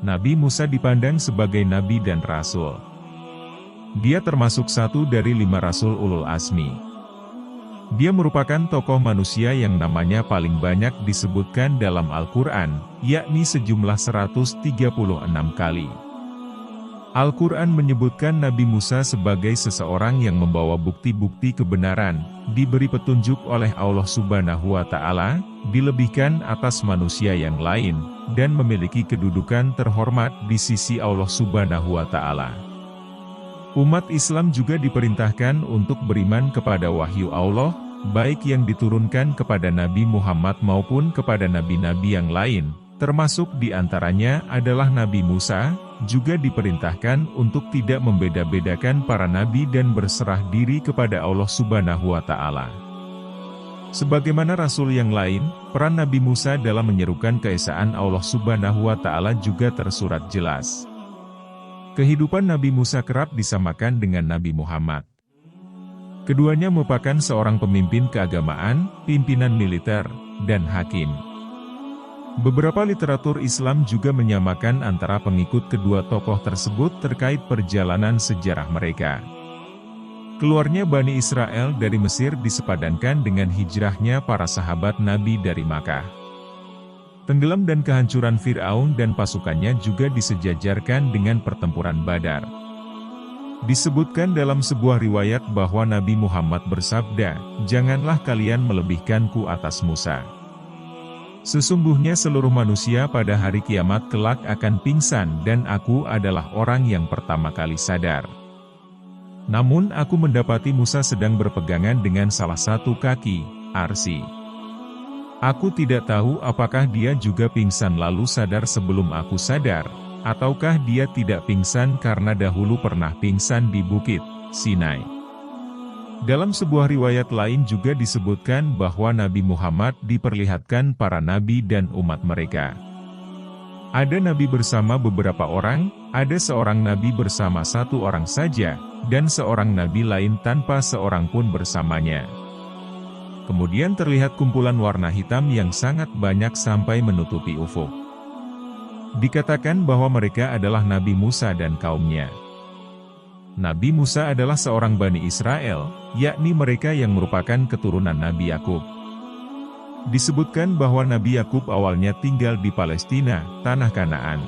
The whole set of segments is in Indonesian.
Nabi Musa dipandang sebagai nabi dan rasul. Dia termasuk satu dari 5 rasul ulul azmi. Dia merupakan tokoh manusia yang namanya paling banyak disebutkan dalam Al-Quran, yakni sejumlah 136 kali. Al-Quran menyebutkan Nabi Musa sebagai seseorang yang membawa bukti-bukti kebenaran, diberi petunjuk oleh Allah Subhanahu wa Ta'ala, dilebihkan atas manusia yang lain, dan memiliki kedudukan terhormat di sisi Allah Subhanahu wa Ta'ala. Umat Islam juga diperintahkan untuk beriman kepada wahyu Allah, baik yang diturunkan kepada Nabi Muhammad maupun kepada nabi-nabi yang lain, termasuk di antaranya adalah Nabi Musa. Juga diperintahkan untuk tidak membeda-bedakan para nabi dan berserah diri kepada Allah Subhanahu wa Ta'ala. Sebagaimana rasul yang lain, peran Nabi Musa dalam menyerukan keesaan Allah Subhanahu wa Ta'ala juga tersurat jelas. Kehidupan Nabi Musa kerap disamakan dengan Nabi Muhammad. Keduanya merupakan seorang pemimpin keagamaan, pimpinan militer, dan hakim. Beberapa literatur Islam juga menyamakan antara pengikut kedua tokoh tersebut terkait perjalanan sejarah mereka. Keluarnya Bani Israel dari Mesir disepadankan dengan hijrahnya para sahabat Nabi dari Makkah. Tenggelam dan kehancuran Fir'aun dan pasukannya juga disejajarkan dengan pertempuran Badar. Disebutkan dalam sebuah riwayat bahwa Nabi Muhammad bersabda, "Janganlah kalian melebihkanku atas Musa. Sesungguhnya seluruh manusia pada hari kiamat kelak akan pingsan dan aku adalah orang yang pertama kali sadar. Namun aku mendapati Musa sedang berpegangan dengan salah satu kaki, arsy. Aku tidak tahu apakah dia juga pingsan lalu sadar sebelum aku sadar, ataukah dia tidak pingsan karena dahulu pernah pingsan di Bukit Sinai." Dalam sebuah riwayat lain juga disebutkan bahwa Nabi Muhammad diperlihatkan para nabi dan umat mereka. Ada nabi bersama beberapa orang, ada seorang nabi bersama satu orang saja, dan seorang nabi lain tanpa seorang pun bersamanya. Kemudian terlihat kumpulan warna hitam yang sangat banyak sampai menutupi ufuk. Dikatakan bahwa mereka adalah Nabi Musa dan kaumnya. Nabi Musa adalah seorang Bani Israel, yakni mereka yang merupakan keturunan Nabi Yakub. Disebutkan bahwa Nabi Yakub awalnya tinggal di Palestina, tanah Kanaan.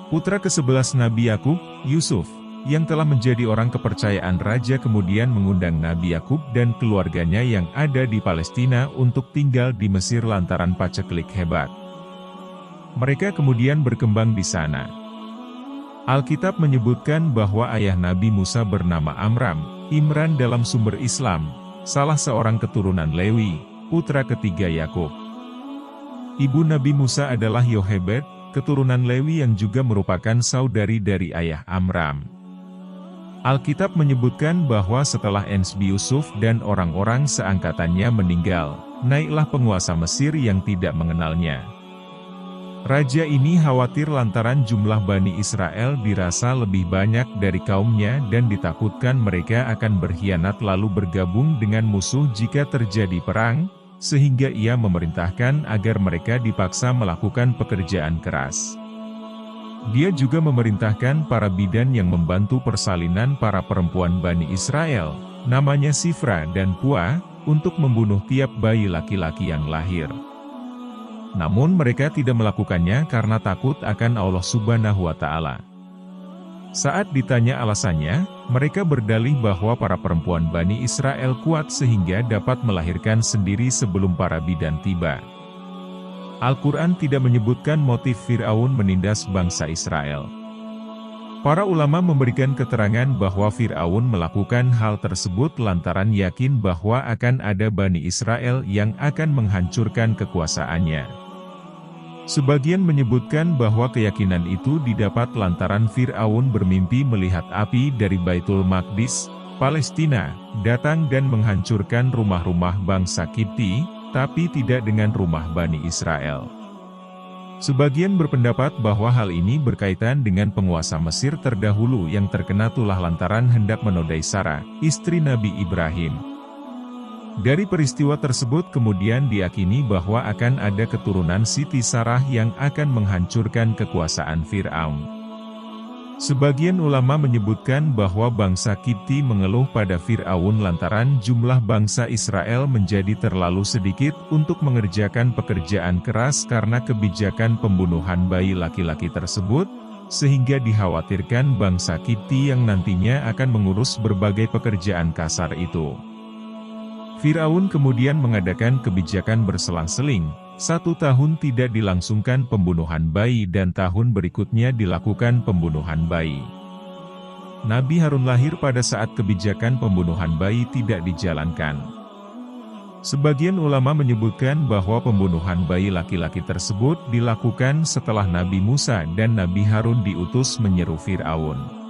Putra ke-11 Nabi Yakub, Yusuf, yang telah menjadi orang kepercayaan raja kemudian mengundang Nabi Yakub dan keluarganya yang ada di Palestina untuk tinggal di Mesir lantaran paceklik hebat. Mereka kemudian berkembang di sana. Alkitab menyebutkan bahwa ayah Nabi Musa bernama Amram, Imran dalam sumber Islam, salah seorang keturunan Lewi, putra ketiga Yakub. Ibu Nabi Musa adalah Yohebed, keturunan Lewi yang juga merupakan saudari dari ayah Amram. Alkitab menyebutkan bahwa setelah Nabi Yusuf dan orang-orang seangkatannya meninggal, naiklah penguasa Mesir yang tidak mengenalnya. Raja ini khawatir lantaran jumlah Bani Israel dirasa lebih banyak dari kaumnya dan ditakutkan mereka akan berkhianat lalu bergabung dengan musuh jika terjadi perang, sehingga ia memerintahkan agar mereka dipaksa melakukan pekerjaan keras. Dia juga memerintahkan para bidan yang membantu persalinan para perempuan Bani Israel, namanya Sifra dan Pua, untuk membunuh tiap bayi laki-laki yang lahir. Namun mereka tidak melakukannya karena takut akan Allah Subhanahu wa Ta'ala. Saat ditanya alasannya, mereka berdalih bahwa para perempuan Bani Israel kuat sehingga dapat melahirkan sendiri sebelum para bidan tiba. Al-Quran tidak menyebutkan motif Fir'aun menindas bangsa Israel. Para ulama memberikan keterangan bahwa Fir'aun melakukan hal tersebut lantaran yakin bahwa akan ada Bani Israel yang akan menghancurkan kekuasaannya. Sebagian menyebutkan bahwa keyakinan itu didapat lantaran Fir'aun bermimpi melihat api dari Baitul Maqdis, Palestina, datang dan menghancurkan rumah-rumah bangsa Kipti, tapi tidak dengan rumah Bani Israel. Sebagian berpendapat bahwa hal ini berkaitan dengan penguasa Mesir terdahulu yang terkena tulah lantaran hendak menodai Sarah, istri Nabi Ibrahim. Dari peristiwa tersebut kemudian diyakini bahwa akan ada keturunan Siti Sarah yang akan menghancurkan kekuasaan Fir'aun. Sebagian ulama menyebutkan bahwa bangsa Kipti mengeluh pada Fir'aun lantaran jumlah bangsa Israel menjadi terlalu sedikit untuk mengerjakan pekerjaan keras karena kebijakan pembunuhan bayi laki-laki tersebut, sehingga dikhawatirkan bangsa Kipti yang nantinya akan mengurus berbagai pekerjaan kasar itu. Fir'aun kemudian mengadakan kebijakan berselang-seling. 1 tahun tidak dilangsungkan pembunuhan bayi dan tahun berikutnya dilakukan pembunuhan bayi. Nabi Harun lahir pada saat kebijakan pembunuhan bayi tidak dijalankan. Sebagian ulama menyebutkan bahwa pembunuhan bayi laki-laki tersebut dilakukan setelah Nabi Musa dan Nabi Harun diutus menyeru Fir'aun.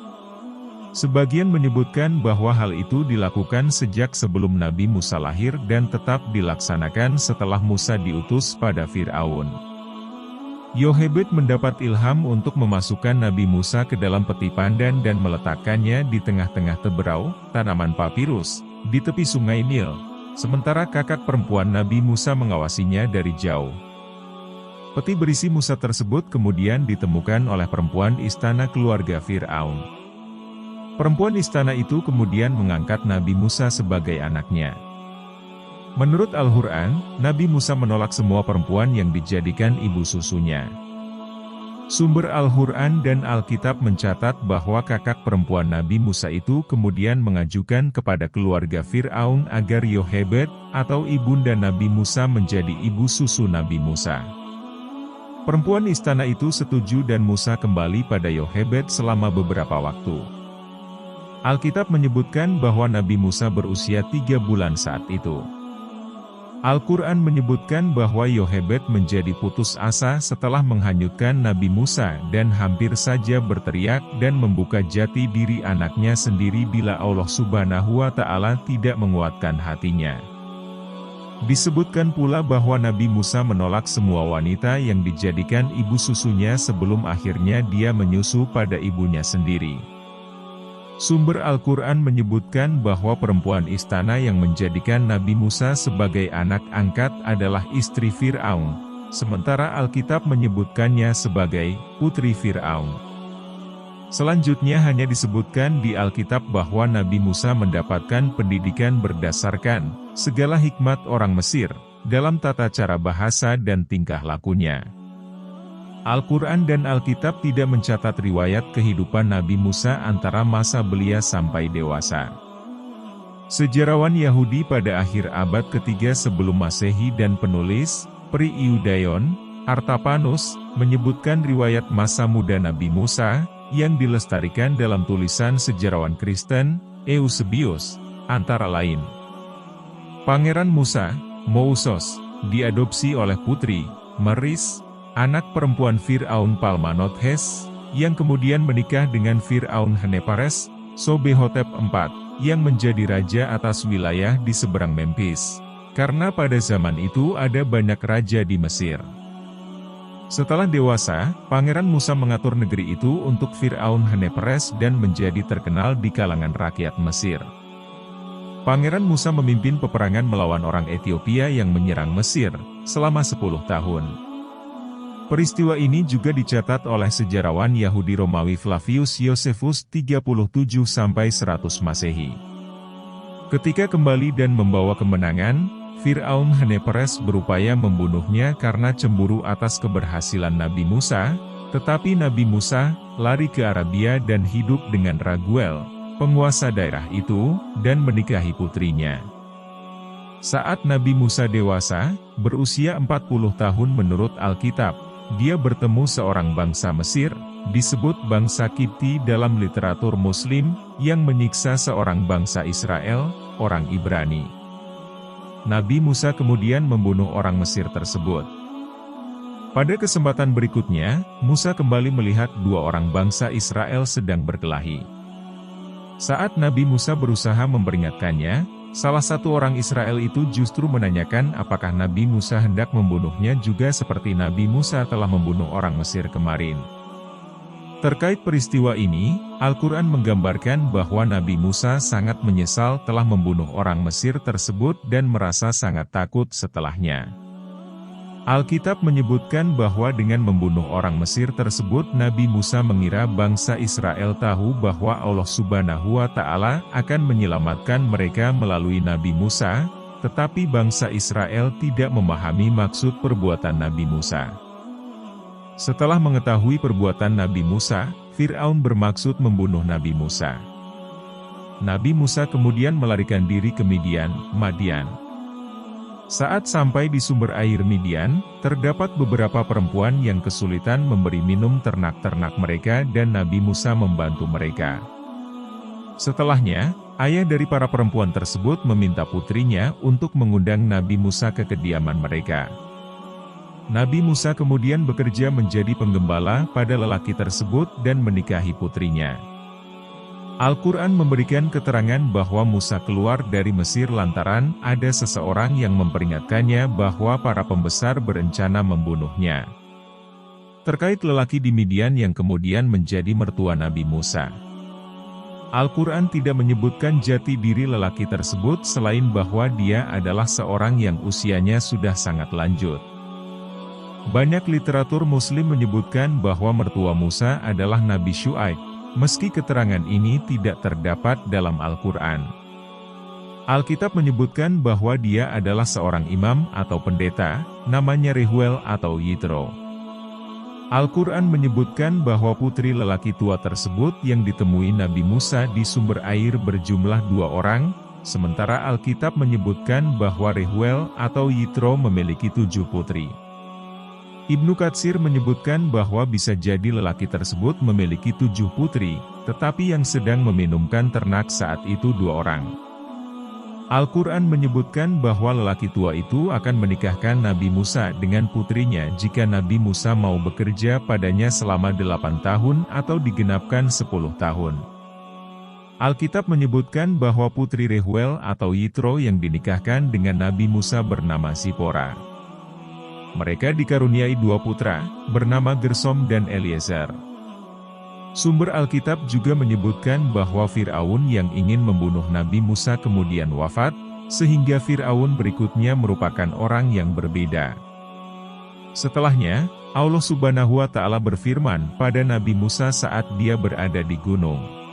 Sebagian menyebutkan bahwa hal itu dilakukan sejak sebelum Nabi Musa lahir dan tetap dilaksanakan setelah Musa diutus pada Fir'aun. Yohebed mendapat ilham untuk memasukkan Nabi Musa ke dalam peti pandan dan meletakkannya di tengah-tengah teberau, tanaman papirus, di tepi sungai Nil, sementara kakak perempuan Nabi Musa mengawasinya dari jauh. Peti berisi Musa tersebut kemudian ditemukan oleh perempuan istana keluarga Fir'aun. Perempuan istana itu kemudian mengangkat Nabi Musa sebagai anaknya. Menurut Al-Quran, Nabi Musa menolak semua perempuan yang dijadikan ibu susunya. Sumber Al-Quran dan Alkitab mencatat bahwa kakak perempuan Nabi Musa itu kemudian mengajukan kepada keluarga Fir'aun agar Yohebed, atau ibunda Nabi Musa menjadi ibu susu Nabi Musa. Perempuan istana itu setuju dan Musa kembali pada Yohebed selama beberapa waktu. Alkitab menyebutkan bahwa Nabi Musa berusia 3 bulan saat itu. Al-Quran menyebutkan bahwa Yohebed menjadi putus asa setelah menghanyutkan Nabi Musa dan hampir saja berteriak dan membuka jati diri anaknya sendiri bila Allah Subhanahu wa Ta'ala tidak menguatkan hatinya. Disebutkan pula bahwa Nabi Musa menolak semua wanita yang dijadikan ibu susunya sebelum akhirnya dia menyusu pada ibunya sendiri. Sumber Al-Quran menyebutkan bahwa perempuan istana yang menjadikan Nabi Musa sebagai anak angkat adalah istri Fir'aun, sementara Alkitab menyebutkannya sebagai putri Fir'aun. Selanjutnya hanya disebutkan di Alkitab bahwa Nabi Musa mendapatkan pendidikan berdasarkan segala hikmat orang Mesir, dalam tata cara bahasa dan tingkah lakunya. Al-Quran dan Alkitab tidak mencatat riwayat kehidupan Nabi Musa antara masa belia sampai dewasa. Sejarawan Yahudi pada akhir abad ketiga sebelum Masehi dan penulis, Pri Iudaion, Artapanus, menyebutkan riwayat masa muda Nabi Musa, yang dilestarikan dalam tulisan sejarawan Kristen, Eusebius, antara lain. Pangeran Musa, Mousos, diadopsi oleh putri, Meris, anak perempuan Fir'aun Palmanothes, yang kemudian menikah dengan Fir'aun Henepares, Sobehotep IV, yang menjadi raja atas wilayah di seberang Memphis. Karena pada zaman itu ada banyak raja di Mesir. Setelah dewasa, Pangeran Musa mengatur negeri itu untuk Fir'aun Henepares dan menjadi terkenal di kalangan rakyat Mesir. Pangeran Musa memimpin peperangan melawan orang Ethiopia yang menyerang Mesir, selama 10 tahun. Peristiwa ini juga dicatat oleh sejarawan Yahudi Romawi Flavius Josephus 37–100 Masehi. Ketika kembali dan membawa kemenangan, Fir'aun Henepares berupaya membunuhnya karena cemburu atas keberhasilan Nabi Musa, tetapi Nabi Musa lari ke Arabia dan hidup dengan Raguel, penguasa daerah itu, dan menikahi putrinya. Saat Nabi Musa dewasa, berusia 40 tahun menurut Alkitab, dia bertemu seorang bangsa Mesir, disebut bangsa Kipti dalam literatur Muslim, yang menyiksa seorang bangsa Israel, orang Ibrani. Nabi Musa kemudian membunuh orang Mesir tersebut. Pada kesempatan berikutnya, Musa kembali melihat 2 orang bangsa Israel sedang berkelahi. Saat Nabi Musa berusaha memperingatkannya, salah satu orang Israel itu justru menanyakan apakah Nabi Musa hendak membunuhnya juga seperti Nabi Musa telah membunuh orang Mesir kemarin. Terkait peristiwa ini, Al-Quran menggambarkan bahwa Nabi Musa sangat menyesal telah membunuh orang Mesir tersebut dan merasa sangat takut setelahnya. Alkitab menyebutkan bahwa dengan membunuh orang Mesir tersebut Nabi Musa mengira bangsa Israel tahu bahwa Allah Subhanahu wa Ta'ala akan menyelamatkan mereka melalui Nabi Musa, tetapi bangsa Israel tidak memahami maksud perbuatan Nabi Musa. Setelah mengetahui perbuatan Nabi Musa, Fir'aun bermaksud membunuh Nabi Musa. Nabi Musa kemudian melarikan diri ke Madian. Saat sampai di sumber air Midian, terdapat beberapa perempuan yang kesulitan memberi minum ternak-ternak mereka dan Nabi Musa membantu mereka. Setelahnya, ayah dari para perempuan tersebut meminta putrinya untuk mengundang Nabi Musa ke kediaman mereka. Nabi Musa kemudian bekerja menjadi penggembala pada lelaki tersebut dan menikahi putrinya. Al-Quran memberikan keterangan bahwa Musa keluar dari Mesir lantaran ada seseorang yang memperingatkannya bahwa para pembesar berencana membunuhnya. Terkait lelaki di Midian yang kemudian menjadi mertua Nabi Musa. Al-Quran tidak menyebutkan jati diri lelaki tersebut selain bahwa dia adalah seorang yang usianya sudah sangat lanjut. Banyak literatur Muslim menyebutkan bahwa mertua Musa adalah Nabi Syuaib. Meski keterangan ini tidak terdapat dalam Al-Quran. Alkitab menyebutkan bahwa dia adalah seorang imam atau pendeta, namanya Rehuel atau Yitro. Al-Quran menyebutkan bahwa putri lelaki tua tersebut yang ditemui Nabi Musa di sumber air berjumlah 2 orang, sementara Alkitab menyebutkan bahwa Rehuel atau Yitro memiliki 7 putri. Ibnu Katsir menyebutkan bahwa bisa jadi lelaki tersebut memiliki 7 putri, tetapi yang sedang meminumkan ternak saat itu 2 orang. Al-Quran menyebutkan bahwa lelaki tua itu akan menikahkan Nabi Musa dengan putrinya jika Nabi Musa mau bekerja padanya selama 8 tahun atau digenapkan 10 tahun. Alkitab menyebutkan bahwa putri Rehuel atau Yitro yang dinikahkan dengan Nabi Musa bernama Zipora. Mereka dikaruniai 2 putra, bernama Gersom dan Eliezer. Sumber Alkitab juga menyebutkan bahwa Fir'aun yang ingin membunuh Nabi Musa kemudian wafat, sehingga Fir'aun berikutnya merupakan orang yang berbeda. Setelahnya, Allah Subhanahu wa Ta'ala berfirman pada Nabi Musa saat dia berada di gunung.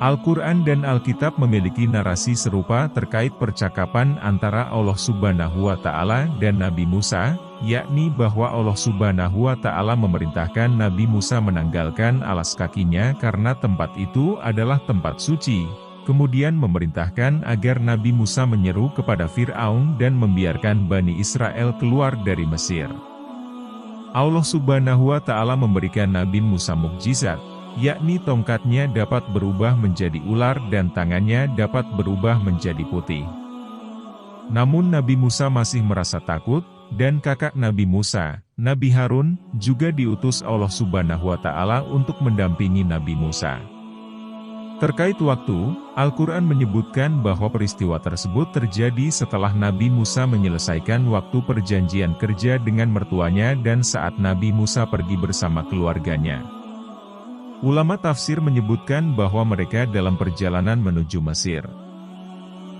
Al-Quran dan Alkitab memiliki narasi serupa terkait percakapan antara Allah Subhanahu wa Ta'ala dan Nabi Musa, yakni bahwa Allah Subhanahu wa Ta'ala memerintahkan Nabi Musa menanggalkan alas kakinya karena tempat itu adalah tempat suci, kemudian memerintahkan agar Nabi Musa menyeru kepada Fir'aun dan membiarkan Bani Israel keluar dari Mesir. Allah Subhanahu wa Ta'ala memberikan Nabi Musa mukjizat, yakni tongkatnya dapat berubah menjadi ular dan tangannya dapat berubah menjadi putih. Namun Nabi Musa masih merasa takut, dan kakak Nabi Musa, Nabi Harun, juga diutus Allah Subhanahu wa Ta'ala untuk mendampingi Nabi Musa. Terkait waktu, Al-Quran menyebutkan bahwa peristiwa tersebut terjadi setelah Nabi Musa menyelesaikan waktu perjanjian kerja dengan mertuanya dan saat Nabi Musa pergi bersama keluarganya. Ulama tafsir menyebutkan bahwa mereka dalam perjalanan menuju Mesir.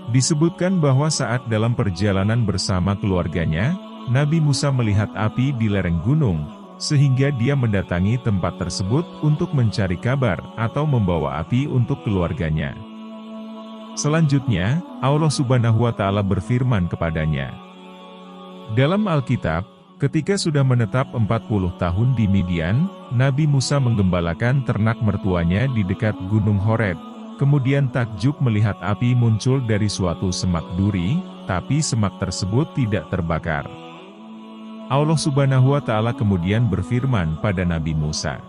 Disebutkan bahwa saat dalam perjalanan bersama keluarganya, Nabi Musa melihat api di lereng gunung, sehingga dia mendatangi tempat tersebut untuk mencari kabar atau membawa api untuk keluarganya. Selanjutnya, Allah Subhanahu wa Ta'ala berfirman kepadanya. Dalam Alkitab, ketika sudah menetap 40 tahun di Midian, Nabi Musa menggembalakan ternak mertuanya di dekat Gunung Horeb. Kemudian takjub melihat api muncul dari suatu semak duri, tapi semak tersebut tidak terbakar. Allah Subhanahu wa Ta'ala kemudian berfirman pada Nabi Musa.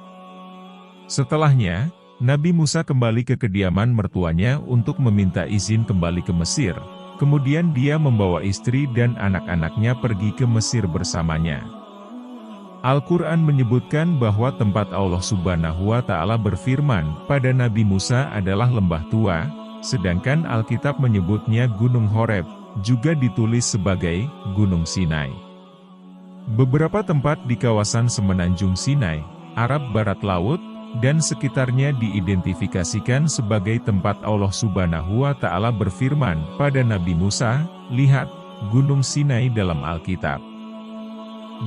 Setelahnya, Nabi Musa kembali ke kediaman mertuanya untuk meminta izin kembali ke Mesir. Kemudian dia membawa istri dan anak-anaknya pergi ke Mesir bersamanya. Al-Quran menyebutkan bahwa tempat Allah Subhanahu wa Ta'ala berfirman pada Nabi Musa adalah lembah tua, sedangkan Alkitab menyebutnya Gunung Horeb, juga ditulis sebagai Gunung Sinai. Beberapa tempat di kawasan Semenanjung Sinai, Arab Barat Laut, dan sekitarnya diidentifikasikan sebagai tempat Allah Subhanahu wa Ta'ala berfirman pada Nabi Musa, "Lihat, Gunung Sinai" dalam Alkitab.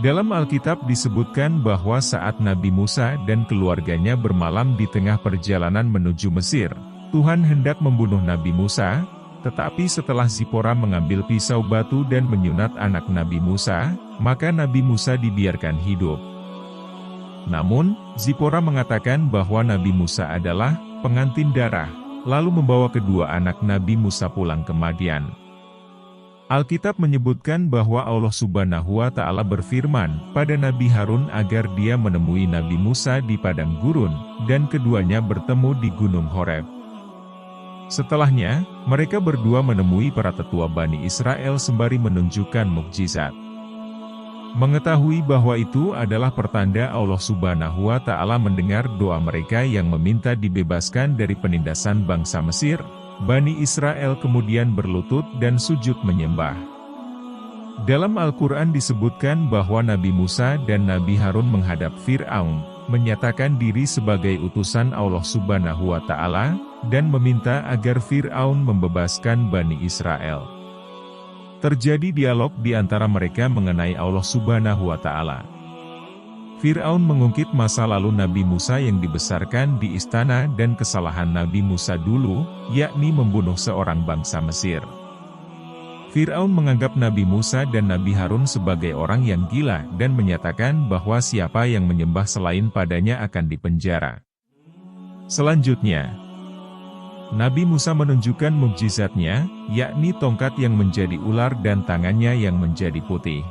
Dalam Alkitab disebutkan bahwa saat Nabi Musa dan keluarganya bermalam di tengah perjalanan menuju Mesir, Tuhan hendak membunuh Nabi Musa, tetapi setelah Zipora mengambil pisau batu dan menyunat anak Nabi Musa, maka Nabi Musa dibiarkan hidup. Namun, Zipora mengatakan bahwa Nabi Musa adalah pengantin darah, lalu membawa kedua anak Nabi Musa pulang ke Madian. Alkitab menyebutkan bahwa Allah Subhanahu wa Ta'ala berfirman pada Nabi Harun agar dia menemui Nabi Musa di padang gurun, dan keduanya bertemu di Gunung Horeb. Setelahnya, mereka berdua menemui para tetua Bani Israel sembari menunjukkan mukjizat. Mengetahui bahwa itu adalah pertanda Allah Subhanahu wa Ta'ala mendengar doa mereka yang meminta dibebaskan dari penindasan bangsa Mesir, Bani Israel kemudian berlutut dan sujud menyembah. Dalam Al-Quran disebutkan bahwa Nabi Musa dan Nabi Harun menghadap Fir'aun, menyatakan diri sebagai utusan Allah Subhanahu wa Ta'ala, dan meminta agar Fir'aun membebaskan Bani Israel. Terjadi dialog di antara mereka mengenai Allah Subhanahu wa Ta'ala. Fir'aun mengungkit masa lalu Nabi Musa yang dibesarkan di istana dan kesalahan Nabi Musa dulu, yakni membunuh seorang bangsa Mesir. Fir'aun menganggap Nabi Musa dan Nabi Harun sebagai orang yang gila dan menyatakan bahwa siapa yang menyembah selain padanya akan dipenjara. Selanjutnya, Nabi Musa menunjukkan mukjizatnya, yakni tongkat yang menjadi ular dan tangannya yang menjadi putih.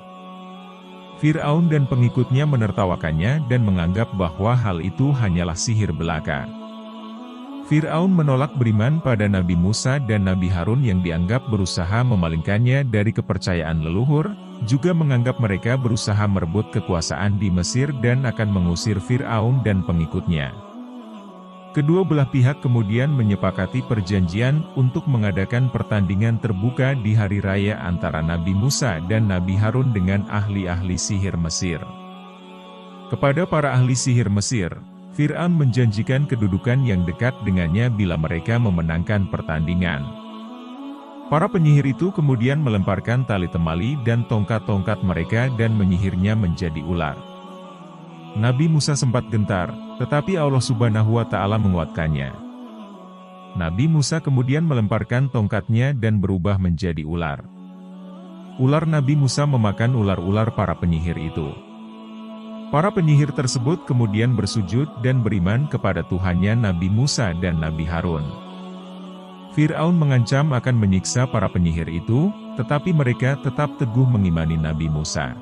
Fir'aun dan pengikutnya menertawakannya dan menganggap bahwa hal itu hanyalah sihir belaka. Fir'aun menolak beriman pada Nabi Musa dan Nabi Harun yang dianggap berusaha memalingkannya dari kepercayaan leluhur, juga menganggap mereka berusaha merebut kekuasaan di Mesir dan akan mengusir Fir'aun dan pengikutnya. Kedua belah pihak kemudian menyepakati perjanjian untuk mengadakan pertandingan terbuka di hari raya antara Nabi Musa dan Nabi Harun dengan ahli-ahli sihir Mesir. Kepada para ahli sihir Mesir, Fir'aun menjanjikan kedudukan yang dekat dengannya bila mereka memenangkan pertandingan. Para penyihir itu kemudian melemparkan tali temali dan tongkat-tongkat mereka dan menyihirnya menjadi ular. Nabi Musa sempat gentar, tetapi Allah Subhanahu wa Ta'ala menguatkannya. Nabi Musa kemudian melemparkan tongkatnya dan berubah menjadi ular. Ular Nabi Musa memakan ular-ular para penyihir itu. Para penyihir tersebut kemudian bersujud dan beriman kepada Tuhannya Nabi Musa dan Nabi Harun. Fir'aun mengancam akan menyiksa para penyihir itu, tetapi mereka tetap teguh mengimani Nabi Musa.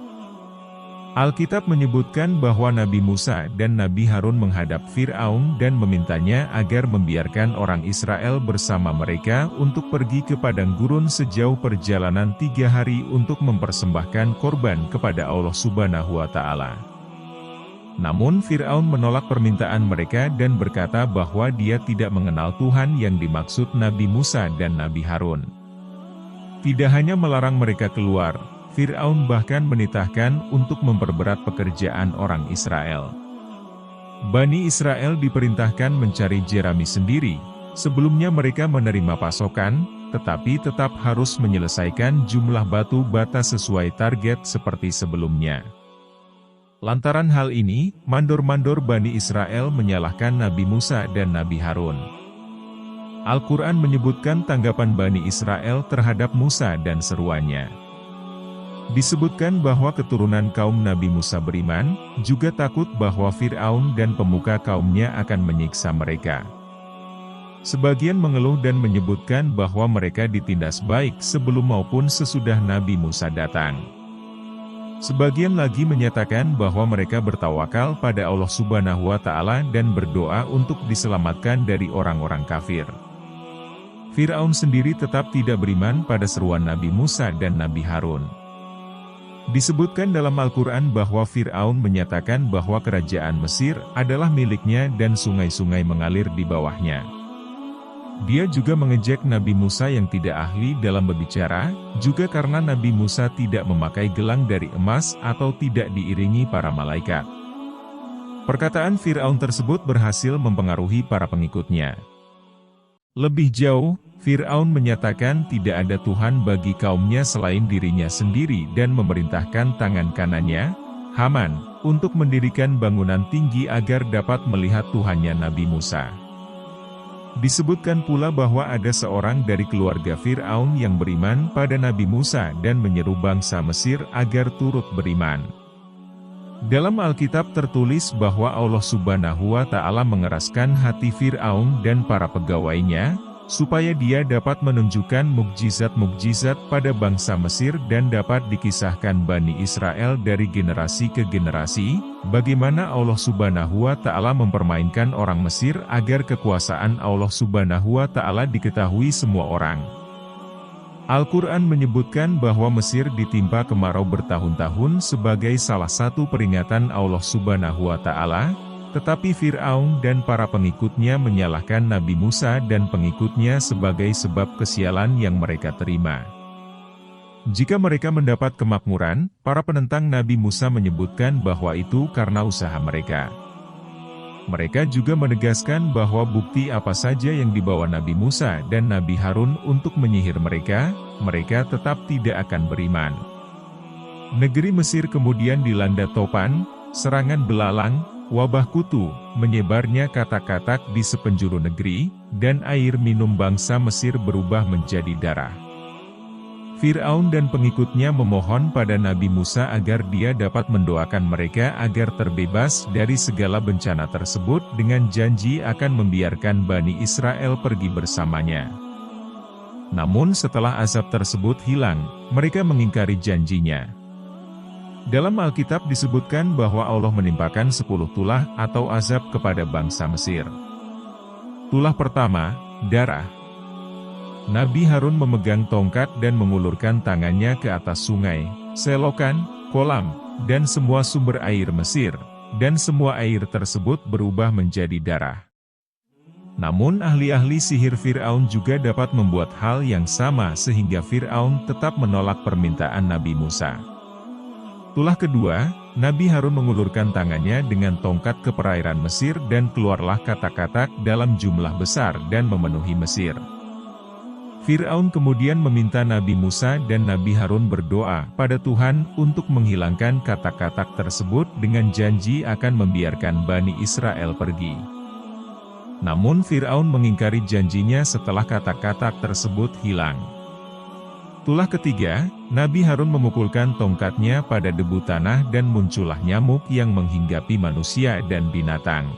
Alkitab menyebutkan bahwa Nabi Musa dan Nabi Harun menghadap Fir'aun dan memintanya agar membiarkan orang Israel bersama mereka untuk pergi ke padang gurun sejauh perjalanan 3 hari untuk mempersembahkan korban kepada Allah Subhanahu wa Ta'ala. Namun Fir'aun menolak permintaan mereka dan berkata bahwa dia tidak mengenal Tuhan yang dimaksud Nabi Musa dan Nabi Harun. Tidak hanya melarang mereka keluar, Fir'aun bahkan menitahkan untuk memperberat pekerjaan orang Israel. Bani Israel diperintahkan mencari jerami sendiri, sebelumnya mereka menerima pasokan, tetapi tetap harus menyelesaikan jumlah batu bata sesuai target seperti sebelumnya. Lantaran hal ini, mandor-mandor Bani Israel menyalahkan Nabi Musa dan Nabi Harun. Al-Quran menyebutkan tanggapan Bani Israel terhadap Musa dan seruannya. Disebutkan bahwa keturunan kaum Nabi Musa beriman, juga takut bahwa Fir'aun dan pemuka kaumnya akan menyiksa mereka. Sebagian mengeluh dan menyebutkan bahwa mereka ditindas baik sebelum maupun sesudah Nabi Musa datang. Sebagian lagi menyatakan bahwa mereka bertawakal pada Allah Subhanahu wa Ta'ala dan berdoa untuk diselamatkan dari orang-orang kafir. Fir'aun sendiri tetap tidak beriman pada seruan Nabi Musa dan Nabi Harun. Disebutkan dalam Al-Quran bahwa Fir'aun menyatakan bahwa kerajaan Mesir adalah miliknya dan sungai-sungai mengalir di bawahnya. Dia juga mengejek Nabi Musa yang tidak ahli dalam berbicara, juga karena Nabi Musa tidak memakai gelang dari emas atau tidak diiringi para malaikat. Perkataan Fir'aun tersebut berhasil mempengaruhi para pengikutnya. Lebih jauh, Fir'aun menyatakan tidak ada Tuhan bagi kaumnya selain dirinya sendiri dan memerintahkan tangan kanannya, Haman, untuk mendirikan bangunan tinggi agar dapat melihat Tuhannya Nabi Musa. Disebutkan pula bahwa ada seorang dari keluarga Fir'aun yang beriman pada Nabi Musa dan menyeru bangsa Mesir agar turut beriman. Dalam Alkitab tertulis bahwa Allah Subhanahu wa Ta'ala mengeraskan hati Fir'aun dan para pegawainya, supaya dia dapat menunjukkan mukjizat-mukjizat pada bangsa Mesir dan dapat dikisahkan Bani Israel dari generasi ke generasi, bagaimana Allah Subhanahu wa Ta'ala mempermainkan orang Mesir agar kekuasaan Allah Subhanahu wa Ta'ala diketahui semua orang. Al-Quran menyebutkan bahwa Mesir ditimpa kemarau bertahun-tahun sebagai salah satu peringatan Allah Subhanahu wa Ta'ala, tetapi Fir'aun dan para pengikutnya menyalahkan Nabi Musa dan pengikutnya sebagai sebab kesialan yang mereka terima. Jika mereka mendapat kemakmuran, para penentang Nabi Musa menyebutkan bahwa itu karena usaha mereka. Mereka juga menegaskan bahwa bukti apa saja yang dibawa Nabi Musa dan Nabi Harun untuk menyihir mereka, mereka tetap tidak akan beriman. Negeri Mesir kemudian dilanda topan, serangan belalang, wabah kutu, menyebarnya katak-katak di sepenjuru negeri, dan air minum bangsa Mesir berubah menjadi darah. Fir'aun dan pengikutnya memohon pada Nabi Musa agar dia dapat mendoakan mereka agar terbebas dari segala bencana tersebut dengan janji akan membiarkan Bani Israel pergi bersamanya. Namun setelah azab tersebut hilang, mereka mengingkari janjinya. Dalam Alkitab disebutkan bahwa Allah menimpakan 10 tulah atau azab kepada bangsa Mesir. Tulah pertama, darah. Nabi Harun memegang tongkat dan mengulurkan tangannya ke atas sungai, selokan, kolam, dan semua sumber air Mesir, dan semua air tersebut berubah menjadi darah. Namun ahli-ahli sihir Fir'aun juga dapat membuat hal yang sama sehingga Fir'aun tetap menolak permintaan Nabi Musa. Tulah kedua, Nabi Harun mengulurkan tangannya dengan tongkat ke perairan Mesir dan keluarlah katak-katak dalam jumlah besar dan memenuhi Mesir. Fir'aun kemudian meminta Nabi Musa dan Nabi Harun berdoa pada Tuhan untuk menghilangkan katak-katak tersebut dengan janji akan membiarkan Bani Israel pergi. Namun Fir'aun mengingkari janjinya setelah katak-katak tersebut hilang. Tulah ketiga, Nabi Harun memukulkan tongkatnya pada debu tanah dan muncullah nyamuk yang menghinggapi manusia dan binatang.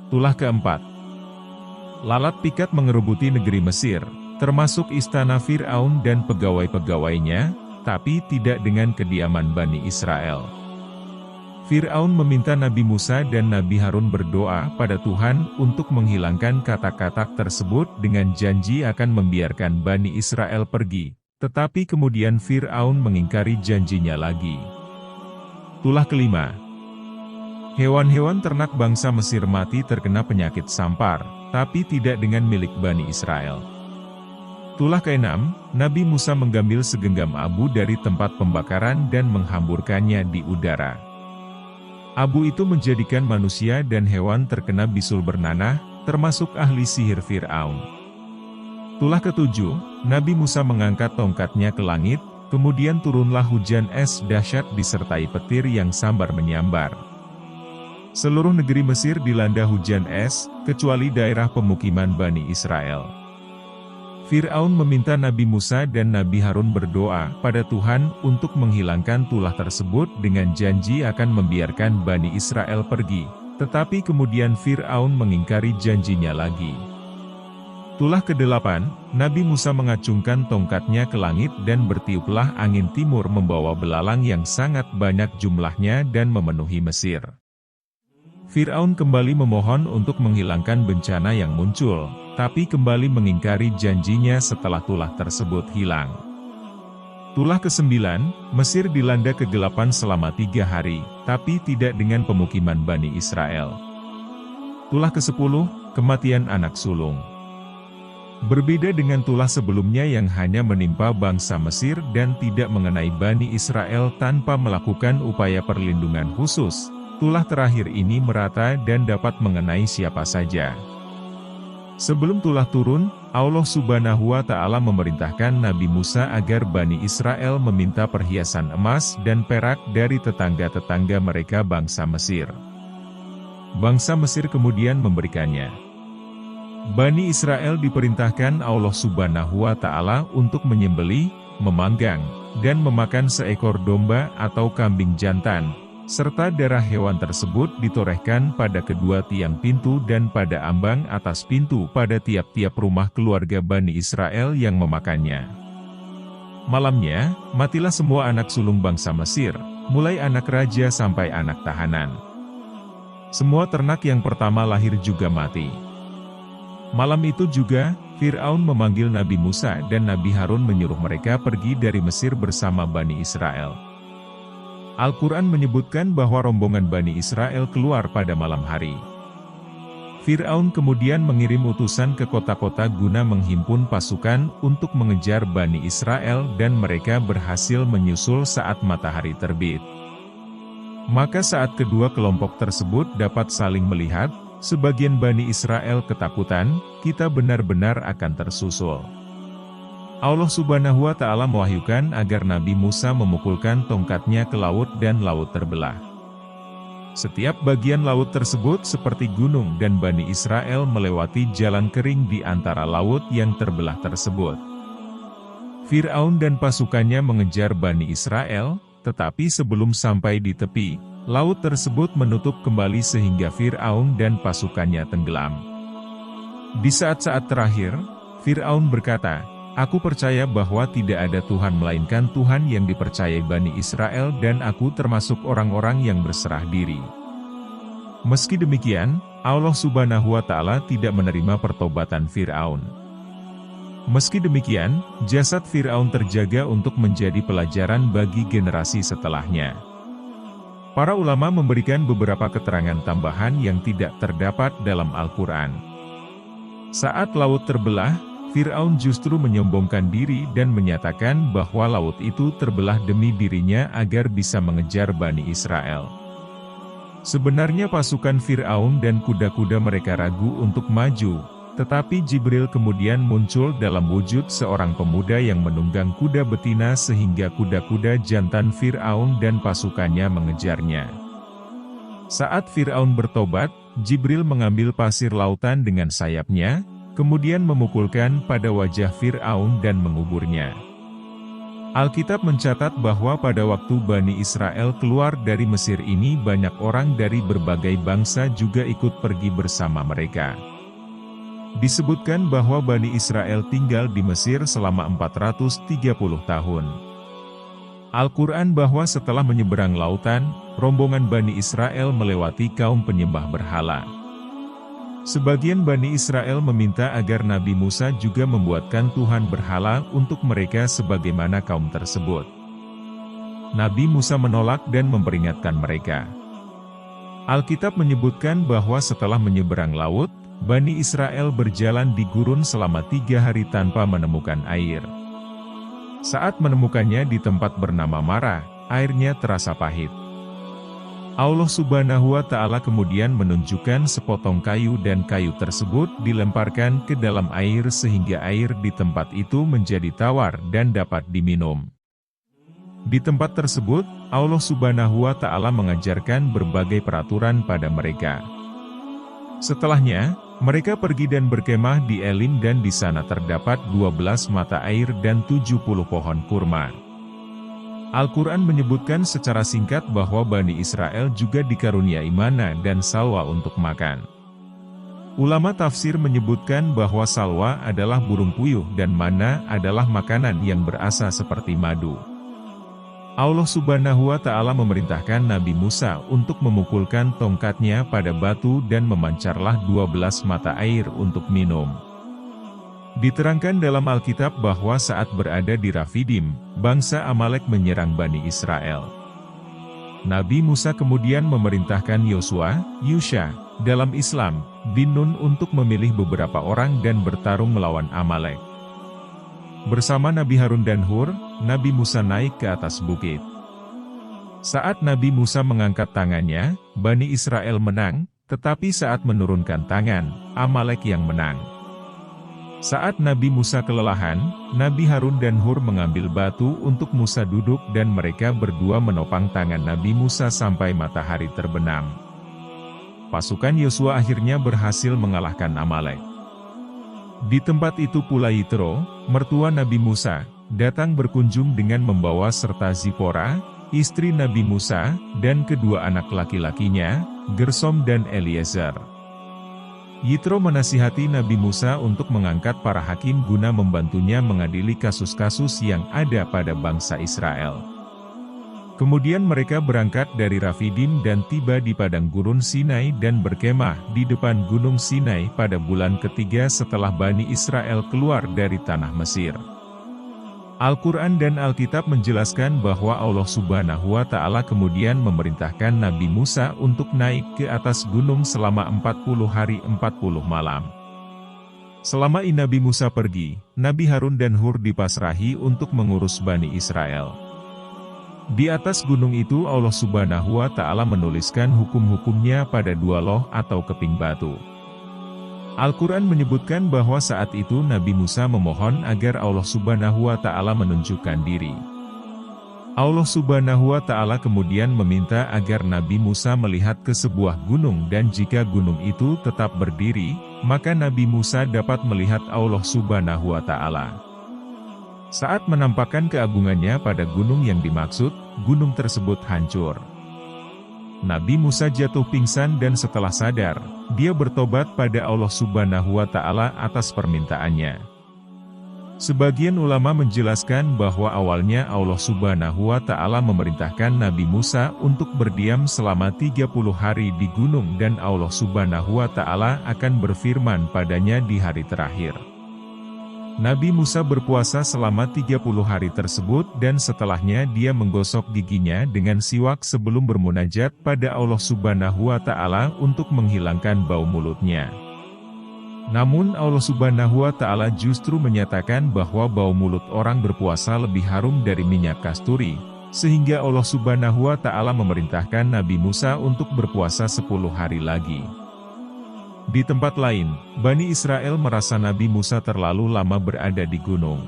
Tulah keempat, lalat pikat mengerubuti negeri Mesir, termasuk istana Fir'aun dan pegawai-pegawainya, tapi tidak dengan kediaman Bani Israel. Fir'aun meminta Nabi Musa dan Nabi Harun berdoa pada Tuhan untuk menghilangkan katak-katak tersebut dengan janji akan membiarkan Bani Israel pergi, tetapi kemudian Fir'aun mengingkari janjinya lagi. Tulah kelima, hewan-hewan ternak bangsa Mesir mati terkena penyakit sampar, tapi tidak dengan milik Bani Israel. Tulah keenam, Nabi Musa mengambil segenggam abu dari tempat pembakaran dan menghamburkannya di udara. Abu itu menjadikan manusia dan hewan terkena bisul bernanah, termasuk ahli sihir Fir'aun. Tulah ketujuh, Nabi Musa mengangkat tongkatnya ke langit, kemudian turunlah hujan es dahsyat disertai petir yang sambar menyambar. Seluruh negeri Mesir dilanda hujan es, kecuali daerah pemukiman Bani Israel. Fir'aun meminta Nabi Musa dan Nabi Harun berdoa pada Tuhan untuk menghilangkan tulah tersebut dengan janji akan membiarkan Bani Israel pergi, tetapi kemudian Fir'aun mengingkari janjinya lagi. Tulah kedelapan, Nabi Musa mengacungkan tongkatnya ke langit dan bertiuplah angin timur membawa belalang yang sangat banyak jumlahnya dan memenuhi Mesir. Fir'aun kembali memohon untuk menghilangkan bencana yang muncul, tapi kembali mengingkari janjinya setelah tulah tersebut hilang. Tulah ke-9, Mesir dilanda kegelapan selama 3 hari, tapi tidak dengan pemukiman Bani Israel. Tulah ke-10, kematian anak sulung. Berbeda dengan tulah sebelumnya yang hanya menimpa bangsa Mesir dan tidak mengenai Bani Israel tanpa melakukan upaya perlindungan khusus. tulah terakhir ini merata dan dapat mengenai siapa saja. Sebelum tulah turun, Allah Subhanahu wa Ta'ala memerintahkan Nabi Musa agar Bani Israel meminta perhiasan emas dan perak dari tetangga-tetangga mereka bangsa Mesir. Bangsa Mesir kemudian memberikannya. Bani Israel diperintahkan Allah Subhanahu wa Ta'ala untuk menyembelih, memanggang, dan memakan seekor domba atau kambing jantan, serta darah hewan tersebut ditorehkan pada kedua tiang pintu dan pada ambang atas pintu pada tiap-tiap rumah keluarga Bani Israel yang memakannya. Malamnya, matilah semua anak sulung bangsa Mesir, mulai anak raja sampai anak tahanan. Semua ternak yang pertama lahir juga mati. Malam itu juga, Fir'aun memanggil Nabi Musa dan Nabi Harun menyuruh mereka pergi dari Mesir bersama Bani Israel. Al-Quran menyebutkan bahwa rombongan Bani Israel keluar pada malam hari. Fir'aun kemudian mengirim utusan ke kota-kota guna menghimpun pasukan untuk mengejar Bani Israel dan mereka berhasil menyusul saat matahari terbit. Maka saat kedua kelompok tersebut dapat saling melihat, sebagian Bani Israel ketakutan, kita benar-benar akan tersusul. Allah Subhanahu wa Ta'ala mewahyukan agar Nabi Musa memukulkan tongkatnya ke laut dan laut terbelah. Setiap bagian laut tersebut seperti gunung dan Bani Israel melewati jalan kering di antara laut yang terbelah tersebut. Fir'aun dan pasukannya mengejar Bani Israel, tetapi sebelum sampai di tepi, laut tersebut menutup kembali sehingga Fir'aun dan pasukannya tenggelam. Di saat-saat terakhir, Fir'aun berkata, "Aku percaya bahwa tidak ada Tuhan melainkan Tuhan yang dipercayai Bani Israel dan aku termasuk orang-orang yang berserah diri." Meski demikian, Allah Subhanahu wa Ta'ala tidak menerima pertobatan Fir'aun. Meski demikian, jasad Fir'aun terjaga untuk menjadi pelajaran bagi generasi setelahnya. Para ulama memberikan beberapa keterangan tambahan yang tidak terdapat dalam Al-Quran. Saat laut terbelah, Fir'aun justru menyombongkan diri dan menyatakan bahwa laut itu terbelah demi dirinya agar bisa mengejar Bani Israel. Sebenarnya pasukan Fir'aun dan kuda-kuda mereka ragu untuk maju, tetapi Jibril kemudian muncul dalam wujud seorang pemuda yang menunggang kuda betina sehingga kuda-kuda jantan Fir'aun dan pasukannya mengejarnya. Saat Fir'aun bertobat, Jibril mengambil pasir lautan dengan sayapnya, kemudian memukulkan pada wajah Fir'aun dan menguburnya. Alkitab mencatat bahwa pada waktu Bani Israel keluar dari Mesir ini banyak orang dari berbagai bangsa juga ikut pergi bersama mereka. Disebutkan bahwa Bani Israel tinggal di Mesir selama 430 tahun. Al-Quran bahwa setelah menyeberang lautan, rombongan Bani Israel melewati kaum penyembah berhala. Sebagian Bani Israel meminta agar Nabi Musa juga membuatkan Tuhan berhala untuk mereka sebagaimana kaum tersebut. Nabi Musa menolak dan memperingatkan mereka. Alkitab menyebutkan bahwa setelah menyeberang laut, Bani Israel berjalan di gurun selama 3 hari tanpa menemukan air. Saat menemukannya di tempat bernama Mara, airnya terasa pahit. Allah Subhanahu wa Ta'ala kemudian menunjukkan sepotong kayu dan kayu tersebut dilemparkan ke dalam air sehingga air di tempat itu menjadi tawar dan dapat diminum. Di tempat tersebut, Allah Subhanahu wa Ta'ala mengajarkan berbagai peraturan pada mereka. Setelahnya, mereka pergi dan berkemah di Elim dan di sana terdapat 12 mata air dan 70 pohon kurma. Al-Quran menyebutkan secara singkat bahwa Bani Israel juga dikaruniai mana dan salwa untuk makan. Ulama tafsir menyebutkan bahwa salwa adalah burung puyuh dan mana adalah makanan yang berasa seperti madu. Allah Subhanahu wa Ta'ala memerintahkan Nabi Musa untuk memukulkan tongkatnya pada batu dan memancarlah 12 mata air untuk minum. Diterangkan dalam Alkitab bahwa saat berada di Rafidim, bangsa Amalek menyerang Bani Israel. Nabi Musa kemudian memerintahkan Yosua, Yusha, dalam Islam, bin Nun untuk memilih beberapa orang dan bertarung melawan Amalek. Bersama Nabi Harun dan Hur, Nabi Musa naik ke atas bukit. Saat Nabi Musa mengangkat tangannya, Bani Israel menang, tetapi saat menurunkan tangan, Amalek yang menang. Saat Nabi Musa kelelahan, Nabi Harun dan Hur mengambil batu untuk Musa duduk dan mereka berdua menopang tangan Nabi Musa sampai matahari terbenam. Pasukan Yosua akhirnya berhasil mengalahkan Amalek. Di tempat itu pula Yitro, mertua Nabi Musa, datang berkunjung dengan membawa serta Zipora, istri Nabi Musa, dan kedua anak laki-lakinya, Gersom dan Eliezer. Yitro menasihati Nabi Musa untuk mengangkat para hakim guna membantunya mengadili kasus-kasus yang ada pada bangsa Israel. Kemudian mereka berangkat dari Rafidim dan tiba di padang gurun Sinai dan berkemah di depan gunung Sinai pada bulan ketiga setelah Bani Israel keluar dari tanah Mesir. Al-Quran dan Alkitab menjelaskan bahwa Allah Subhanahu wa Ta'ala kemudian memerintahkan Nabi Musa untuk naik ke atas gunung selama 40 hari 40 malam. Selama Nabi Musa pergi, Nabi Harun dan Hur dipasrahi untuk mengurus Bani Israel. Di atas gunung itu Allah Subhanahu wa Ta'ala menuliskan hukum-hukumnya pada dua loh atau keping batu. Al-Quran menyebutkan bahwa saat itu Nabi Musa memohon agar Allah Subhanahu wa Ta'ala menunjukkan diri. Allah Subhanahu wa Ta'ala kemudian meminta agar Nabi Musa melihat ke sebuah gunung dan jika gunung itu tetap berdiri, maka Nabi Musa dapat melihat Allah Subhanahu wa Ta'ala. Saat menampakkan keagungannya pada gunung yang dimaksud, gunung tersebut hancur. Nabi Musa jatuh pingsan dan setelah sadar, dia bertobat pada Allah Subhanahu wa Ta'ala atas permintaannya. Sebagian ulama menjelaskan bahwa awalnya Allah Subhanahu wa Ta'ala memerintahkan Nabi Musa untuk berdiam selama 30 hari di gunung dan Allah Subhanahu wa Ta'ala akan berfirman padanya di hari terakhir. Nabi Musa berpuasa selama 30 hari tersebut dan setelahnya dia menggosok giginya dengan siwak sebelum bermunajat pada Allah Subhanahu wa Ta'ala untuk menghilangkan bau mulutnya. Namun Allah Subhanahu wa Ta'ala justru menyatakan bahwa bau mulut orang berpuasa lebih harum dari minyak kasturi, sehingga Allah Subhanahu wa Ta'ala memerintahkan Nabi Musa untuk berpuasa 10 hari lagi. Di tempat lain, Bani Israel merasa Nabi Musa terlalu lama berada di gunung.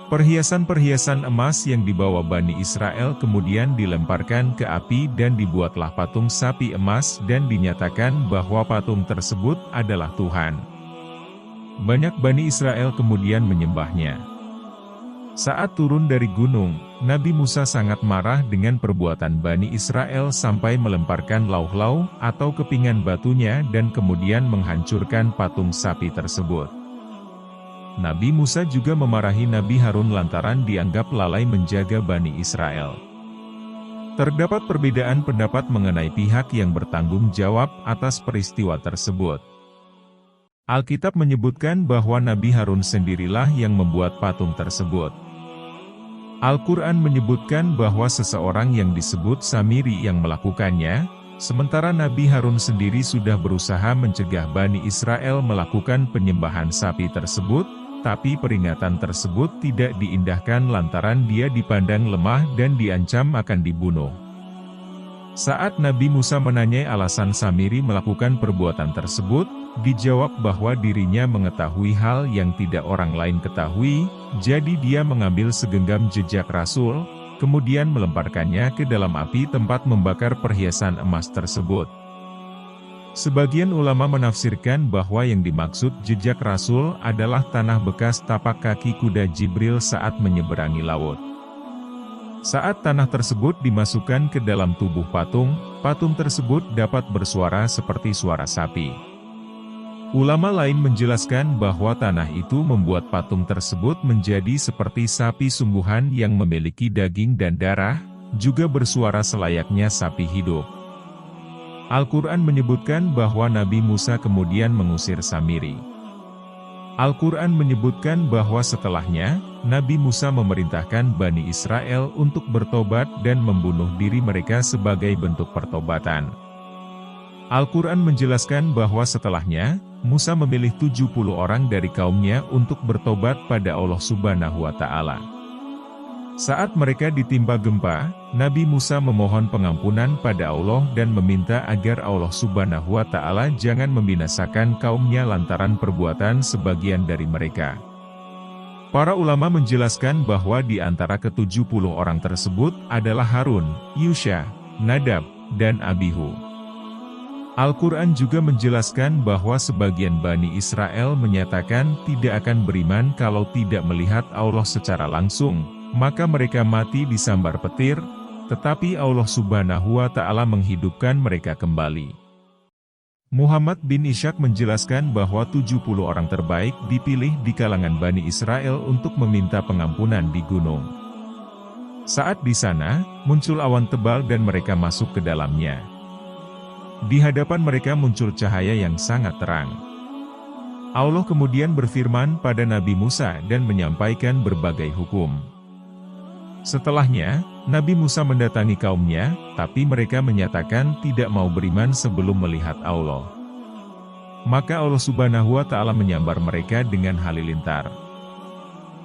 Perhiasan-perhiasan emas yang dibawa Bani Israel kemudian dilemparkan ke api dan dibuatlah patung sapi emas dan dinyatakan bahwa patung tersebut adalah Tuhan. Banyak Bani Israel kemudian menyembahnya. Saat turun dari gunung, Nabi Musa sangat marah dengan perbuatan Bani Israel sampai melemparkan lauh-lauh atau kepingan batunya dan kemudian menghancurkan patung sapi tersebut. Nabi Musa juga memarahi Nabi Harun lantaran dianggap lalai menjaga Bani Israel. Terdapat perbedaan pendapat mengenai pihak yang bertanggung jawab atas peristiwa tersebut. Alkitab menyebutkan bahwa Nabi Harun sendirilah yang membuat patung tersebut. Al-Quran menyebutkan bahwa seseorang yang disebut Samiri yang melakukannya, sementara Nabi Harun sendiri sudah berusaha mencegah Bani Israel melakukan penyembahan sapi tersebut, tapi peringatan tersebut tidak diindahkan lantaran dia dipandang lemah dan diancam akan dibunuh. Saat Nabi Musa menanyai alasan Samiri melakukan perbuatan tersebut, dijawab bahwa dirinya mengetahui hal yang tidak orang lain ketahui, jadi dia mengambil segenggam jejak Rasul, kemudian melemparkannya ke dalam api tempat membakar perhiasan emas tersebut. Sebagian ulama menafsirkan bahwa yang dimaksud jejak Rasul adalah tanah bekas tapak kaki kuda Jibril saat menyeberangi laut. Saat tanah tersebut dimasukkan ke dalam tubuh patung, patung tersebut dapat bersuara seperti suara sapi. Ulama lain menjelaskan bahwa tanah itu membuat patung tersebut menjadi seperti sapi sungguhan yang memiliki daging dan darah, juga bersuara selayaknya sapi hidup. Al-Quran menyebutkan bahwa Nabi Musa kemudian mengusir Samiri. Al-Quran menyebutkan bahwa setelahnya, Nabi Musa memerintahkan Bani Israel untuk bertobat dan membunuh diri mereka sebagai bentuk pertobatan. Al-Quran menjelaskan bahwa setelahnya, Musa memilih 70 orang dari kaumnya untuk bertobat pada Allah Subhanahu wa Ta'ala. Saat mereka ditimpa gempa, Nabi Musa memohon pengampunan pada Allah dan meminta agar Allah Subhanahu wa Ta'ala jangan membinasakan kaumnya lantaran perbuatan sebagian dari mereka. Para ulama menjelaskan bahwa di antara ke-70 orang tersebut adalah Harun, Yusha, Nadab, dan Abihu. Al-Quran juga menjelaskan bahwa sebagian Bani Israel menyatakan tidak akan beriman kalau tidak melihat Allah secara langsung, maka mereka mati disambar petir, tetapi Allah Subhanahu wa Ta'ala menghidupkan mereka kembali. Muhammad bin Ishaq menjelaskan bahwa 70 orang terbaik dipilih di kalangan Bani Israel untuk meminta pengampunan di gunung. Saat di sana, muncul awan tebal dan mereka masuk ke dalamnya. Di hadapan mereka muncul cahaya yang sangat terang. Allah kemudian berfirman pada Nabi Musa dan menyampaikan berbagai hukum. Setelahnya, Nabi Musa mendatangi kaumnya, tapi mereka menyatakan tidak mau beriman sebelum melihat Allah. Maka Allah Subhanahu wa Ta'ala menyambar mereka dengan halilintar.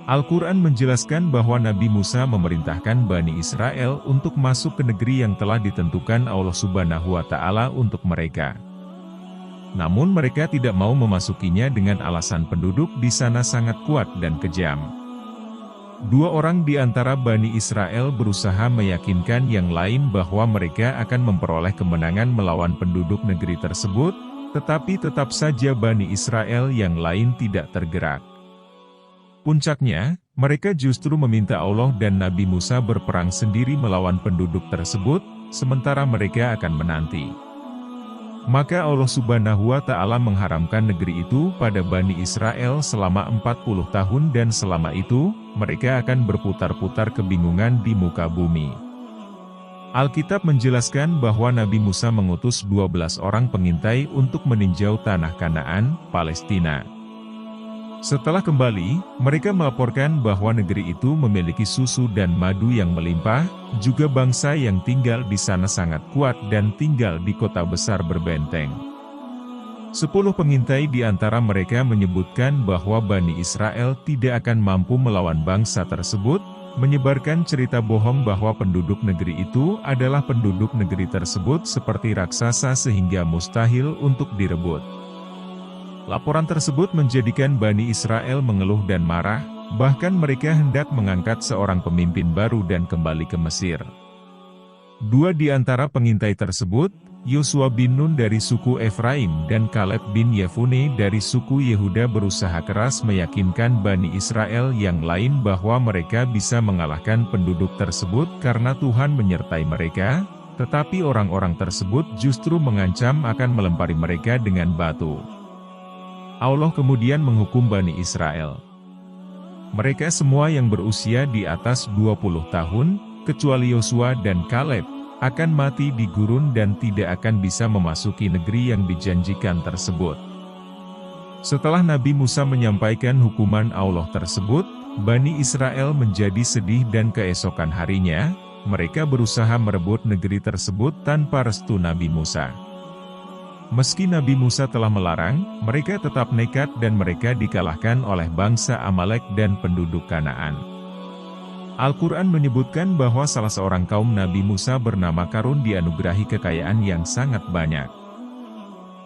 Al-Quran menjelaskan bahwa Nabi Musa memerintahkan Bani Israel untuk masuk ke negeri yang telah ditentukan Allah Subhanahu wa Ta'ala untuk mereka. Namun mereka tidak mau memasukinya dengan alasan penduduk di sana sangat kuat dan kejam. Dua orang di antara Bani Israel berusaha meyakinkan yang lain bahwa mereka akan memperoleh kemenangan melawan penduduk negeri tersebut, tetapi tetap saja Bani Israel yang lain tidak tergerak. Puncaknya, mereka justru meminta Allah dan Nabi Musa berperang sendiri melawan penduduk tersebut, sementara mereka akan menanti. Maka Allah Subhanahu wa Ta'ala mengharamkan negeri itu pada Bani Israel selama 40 tahun dan selama itu, mereka akan berputar-putar kebingungan di muka bumi. Alkitab menjelaskan bahwa Nabi Musa mengutus 12 orang pengintai untuk meninjau tanah Kanaan, Palestina. Setelah kembali, mereka melaporkan bahwa negeri itu memiliki susu dan madu yang melimpah, juga bangsa yang tinggal di sana sangat kuat dan tinggal di kota besar berbenteng. 10 pengintai di antara mereka menyebutkan bahwa Bani Israel tidak akan mampu melawan bangsa tersebut, menyebarkan cerita bohong bahwa penduduk negeri itu adalah penduduk negeri tersebut seperti raksasa sehingga mustahil untuk direbut. Laporan tersebut menjadikan Bani Israel mengeluh dan marah, bahkan mereka hendak mengangkat seorang pemimpin baru dan kembali ke Mesir. Dua di antara pengintai tersebut, Yosua bin Nun dari suku Efraim dan Kaleb bin Yefune dari suku Yehuda berusaha keras meyakinkan Bani Israel yang lain bahwa mereka bisa mengalahkan penduduk tersebut karena Tuhan menyertai mereka, tetapi orang-orang tersebut justru mengancam akan melempari mereka dengan batu. Allah kemudian menghukum Bani Israel. Mereka semua yang berusia di atas 20 tahun, kecuali Yosua dan Kaleb, akan mati di gurun dan tidak akan bisa memasuki negeri yang dijanjikan tersebut. Setelah Nabi Musa menyampaikan hukuman Allah tersebut, Bani Israel menjadi sedih dan keesokan harinya, mereka berusaha merebut negeri tersebut tanpa restu Nabi Musa. Meski Nabi Musa telah melarang, mereka tetap nekat dan mereka dikalahkan oleh bangsa Amalek dan penduduk Kanaan. Al-Quran menyebutkan bahwa salah seorang kaum Nabi Musa bernama Karun dianugerahi kekayaan yang sangat banyak.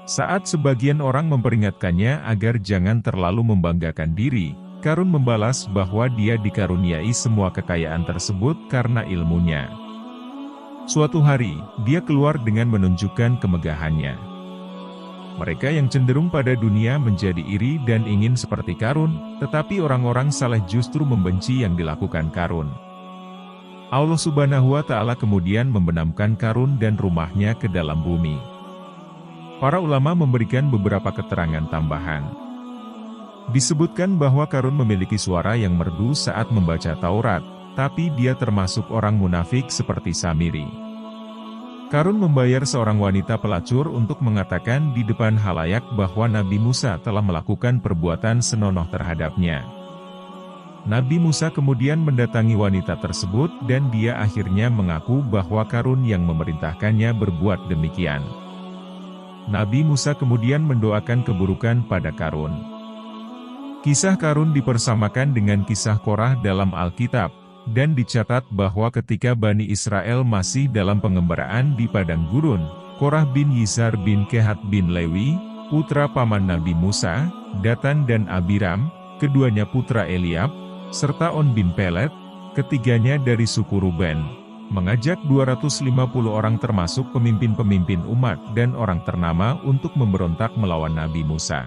Saat sebagian orang memperingatkannya agar jangan terlalu membanggakan diri, Karun membalas bahwa dia dikaruniai semua kekayaan tersebut karena ilmunya. Suatu hari, dia keluar dengan menunjukkan kemegahannya. Mereka yang cenderung pada dunia menjadi iri dan ingin seperti Karun, tetapi orang-orang saleh justru membenci yang dilakukan Karun. Allah Subhanahu wa Ta'ala kemudian membenamkan Karun dan rumahnya ke dalam bumi. Para ulama memberikan beberapa keterangan tambahan. Disebutkan bahwa Karun memiliki suara yang merdu saat membaca Taurat, tapi dia termasuk orang munafik seperti Samiri. Karun membayar seorang wanita pelacur untuk mengatakan di depan halayak bahwa Nabi Musa telah melakukan perbuatan senonoh terhadapnya. Nabi Musa kemudian mendatangi wanita tersebut dan dia akhirnya mengaku bahwa Karun yang memerintahkannya berbuat demikian. Nabi Musa kemudian mendoakan keburukan pada Karun. Kisah Karun dipersamakan dengan kisah Korah dalam Alkitab, dan dicatat bahwa ketika Bani Israel masih dalam pengembaraan di padang gurun, Korah bin Yizar bin Kehat bin Lewi, putra paman Nabi Musa, Datan dan Abiram, keduanya putra Eliab, serta On bin Pelet, ketiganya dari suku Ruben, mengajak 250 orang termasuk pemimpin-pemimpin umat dan orang ternama untuk memberontak melawan Nabi Musa.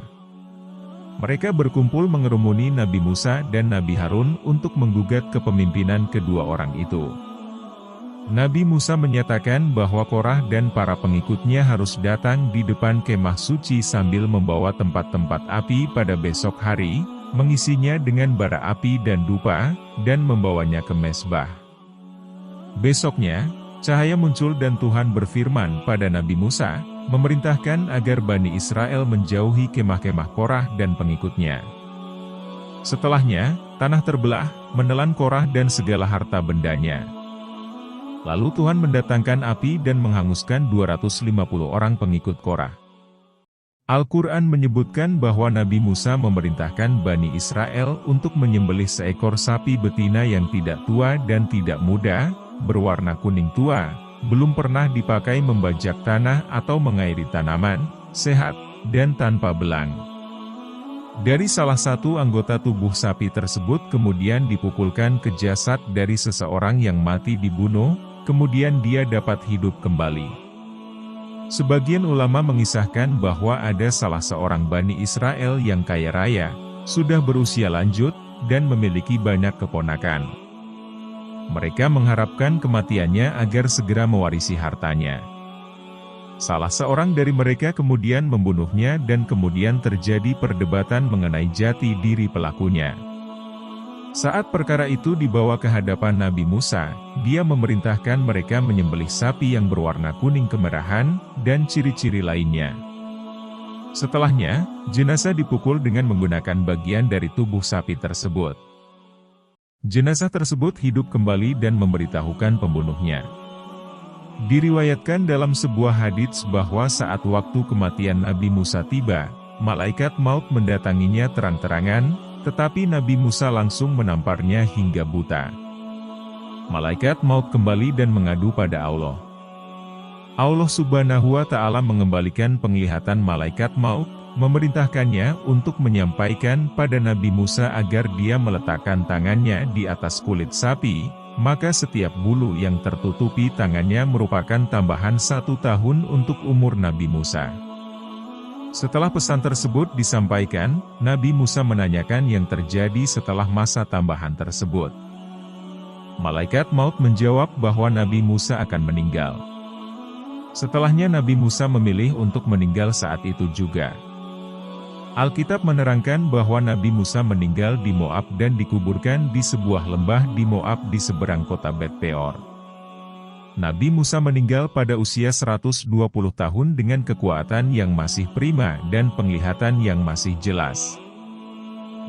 Mereka berkumpul mengerumuni Nabi Musa dan Nabi Harun untuk menggugat kepemimpinan kedua orang itu. Nabi Musa menyatakan bahwa Korah dan para pengikutnya harus datang di depan kemah suci sambil membawa tempat-tempat api pada besok hari, mengisinya dengan bara api dan dupa, dan membawanya ke mezbah. Besoknya, cahaya muncul dan Tuhan berfirman pada Nabi Musa, memerintahkan agar Bani Israel menjauhi kemah-kemah Korah dan pengikutnya. Setelahnya, tanah terbelah, menelan Korah dan segala harta bendanya. Lalu Tuhan mendatangkan api dan menghanguskan 250 orang pengikut Korah. Al-Quran menyebutkan bahwa Nabi Musa memerintahkan Bani Israel untuk menyembelih seekor sapi betina yang tidak tua dan tidak muda, berwarna kuning tua, belum pernah dipakai membajak tanah atau mengairi tanaman, sehat, dan tanpa belang. Dari salah satu anggota tubuh sapi tersebut kemudian dipukulkan ke jasad dari seseorang yang mati dibunuh, kemudian dia dapat hidup kembali. Sebagian ulama mengisahkan bahwa ada salah seorang Bani Israel yang kaya raya, sudah berusia lanjut, dan memiliki banyak keponakan. Mereka mengharapkan kematiannya agar segera mewarisi hartanya. Salah seorang dari mereka kemudian membunuhnya dan kemudian terjadi perdebatan mengenai jati diri pelakunya. Saat perkara itu dibawa ke hadapan Nabi Musa, dia memerintahkan mereka menyembelih sapi yang berwarna kuning kemerahan, dan ciri-ciri lainnya. Setelahnya, jenazah dipukul dengan menggunakan bagian dari tubuh sapi tersebut. Jenazah tersebut hidup kembali dan memberitahukan pembunuhnya. Diriwayatkan dalam sebuah hadits bahwa saat waktu kematian Nabi Musa tiba, malaikat maut mendatanginya terang-terangan, tetapi Nabi Musa langsung menamparnya hingga buta. Malaikat maut kembali dan mengadu pada Allah. Allah Subhanahu wa Ta'ala mengembalikan penglihatan malaikat maut, memerintahkannya untuk menyampaikan pada Nabi Musa agar dia meletakkan tangannya di atas kulit sapi, maka setiap bulu yang tertutupi tangannya merupakan tambahan 1 tahun untuk umur Nabi Musa. Setelah pesan tersebut disampaikan, Nabi Musa menanyakan yang terjadi setelah masa tambahan tersebut. Malaikat maut menjawab bahwa Nabi Musa akan meninggal. Setelahnya Nabi Musa memilih untuk meninggal saat itu juga. Alkitab menerangkan bahwa Nabi Musa meninggal di Moab dan dikuburkan di sebuah lembah di Moab di seberang kota Bet Peor. Nabi Musa meninggal pada usia 120 tahun dengan kekuatan yang masih prima dan penglihatan yang masih jelas.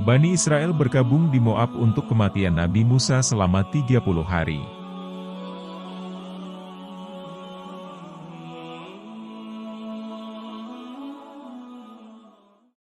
Bani Israel bergabung di Moab untuk kematian Nabi Musa selama 30 hari.